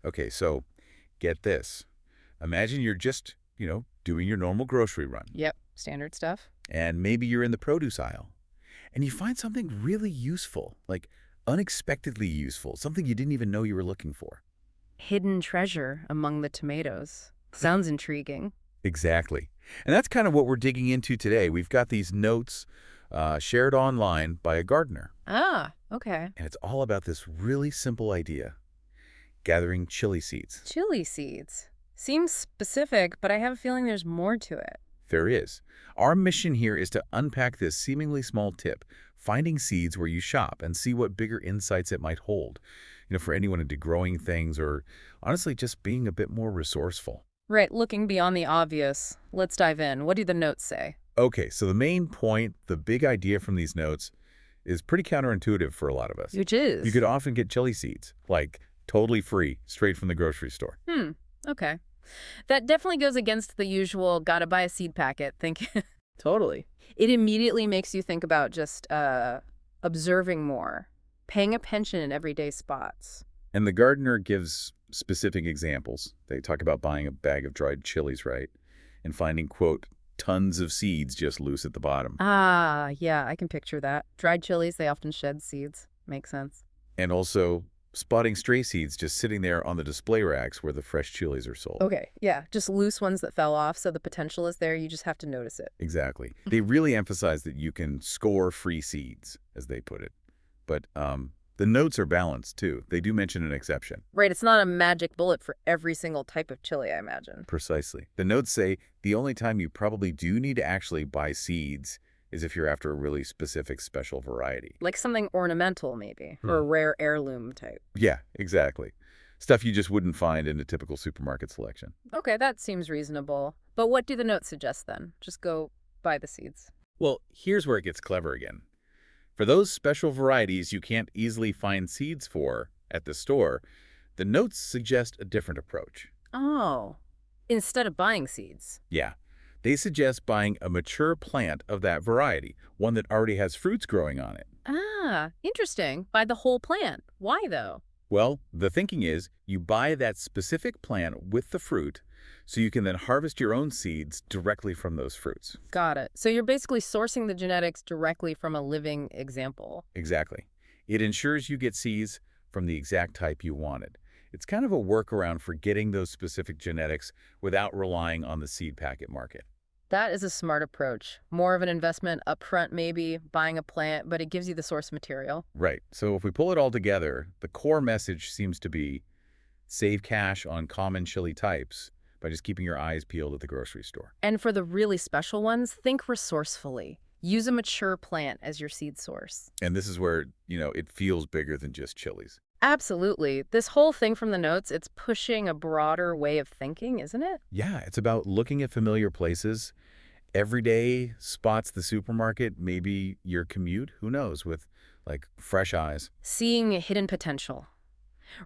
Okay, so get this. Imagine you're just, doing your normal grocery run, Yep, standard stuff. and maybe you're in the produce aisle, and you find something really useful, like unexpectedly useful, something you didn't even know you were looking for. Hidden treasure among the tomatoes. Sounds intriguing. Exactly. And that's kind of what we're digging into today. We've got these notes shared online by a gardener, Ah, okay. and it's all about this really simple idea, gathering chili seeds. Chili seeds. Seems specific, but I have a feeling there's more to it. There is. Our mission here is to unpack this seemingly small tip, finding seeds where you shop, and see what bigger insights it might hold, for anyone into growing things or honestly just being a bit more resourceful. Right, looking beyond the obvious. Let's dive in. What do the notes say? Okay, so the main point, the big idea from these notes is pretty counterintuitive for a lot of us. Which You is? could often get chili seeds, like totally free, straight from the grocery store. Okay. That definitely goes against the usual gotta buy a seed packet think. Totally. It immediately makes you think about just observing more, paying attention in everyday spots. And the gardener gives specific examples. They talk about buying a bag of dried chilies, right? And finding, quote, tons of seeds just loose at the bottom. Ah, yeah, I can picture that. Dried chilies, they often shed seeds. Makes sense. And also spotting stray seeds just sitting there on the display racks where the fresh chilies are sold. Okay, yeah, just loose ones that fell off, so the potential is there, you just have to notice it. Exactly. They really emphasize that you can score free seeds, as they put it. But the notes are balanced, too. They do mention an exception. Right, it's not a magic bullet for every single type of chili, I imagine. Precisely. The notes say the only time you probably do need to actually buy seeds is if you're after a really specific special variety. Like something ornamental, maybe, or a rare heirloom type. Yeah, exactly. Stuff you just wouldn't find in a typical supermarket selection. Okay, that seems reasonable. But what do the notes suggest then? Just go buy the seeds. Well, here's where it gets clever again. For those special varieties you can't easily find seeds for at the store, the notes suggest a different approach. Oh, instead of buying seeds. Yeah, they suggest buying a mature plant of that variety, one that already has fruits growing on it. Ah, interesting. Buy the whole plant. Why though? Well, the thinking is you buy that specific plant with the fruit so you can then harvest your own seeds directly from those fruits. Got it. So you're basically sourcing the genetics directly from a living example. Exactly. It ensures you get seeds from the exact type you wanted. It's kind of a workaround for getting those specific genetics without relying on the seed packet market. That is a smart approach. More of an investment upfront, maybe, buying a plant, but it gives you the source material. Right. So if we pull it all together, the core message seems to be save cash on common chili types by just keeping your eyes peeled at the grocery store. And for the really special ones, think resourcefully. Use a mature plant as your seed source. And this is where, it feels bigger than just chilies. Absolutely. This whole thing from the notes, it's pushing a broader way of thinking, isn't it? Yeah, it's about looking at familiar places, everyday spots, the supermarket, maybe your commute, who knows, with like fresh eyes. Seeing a hidden potential.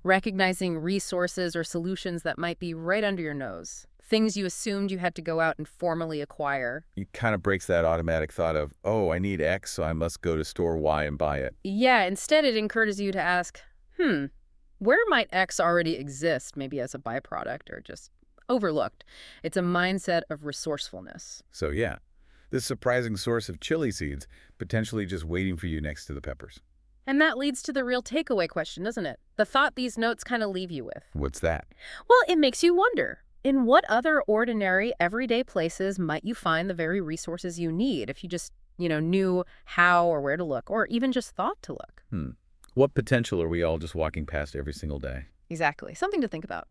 Recognizing resources or solutions that might be right under your nose. Things you assumed you had to go out and formally acquire. It kind of breaks that automatic thought of, oh, I need X, so I must go to store Y and buy it. Yeah, instead it encourages you to ask, where might X already exist, maybe as a byproduct or just overlooked? It's a mindset of resourcefulness. So yeah, this surprising source of chili seeds potentially just waiting for you next to the peppers. And that leads to the real takeaway question, doesn't it? The thought these notes kind of leave you with. What's that? Well, it makes you wonder, in what other ordinary, everyday places might you find the very resources you need if you just, knew how or where to look, or even just thought to look? What potential are we all just walking past every single day? Exactly. Something to think about.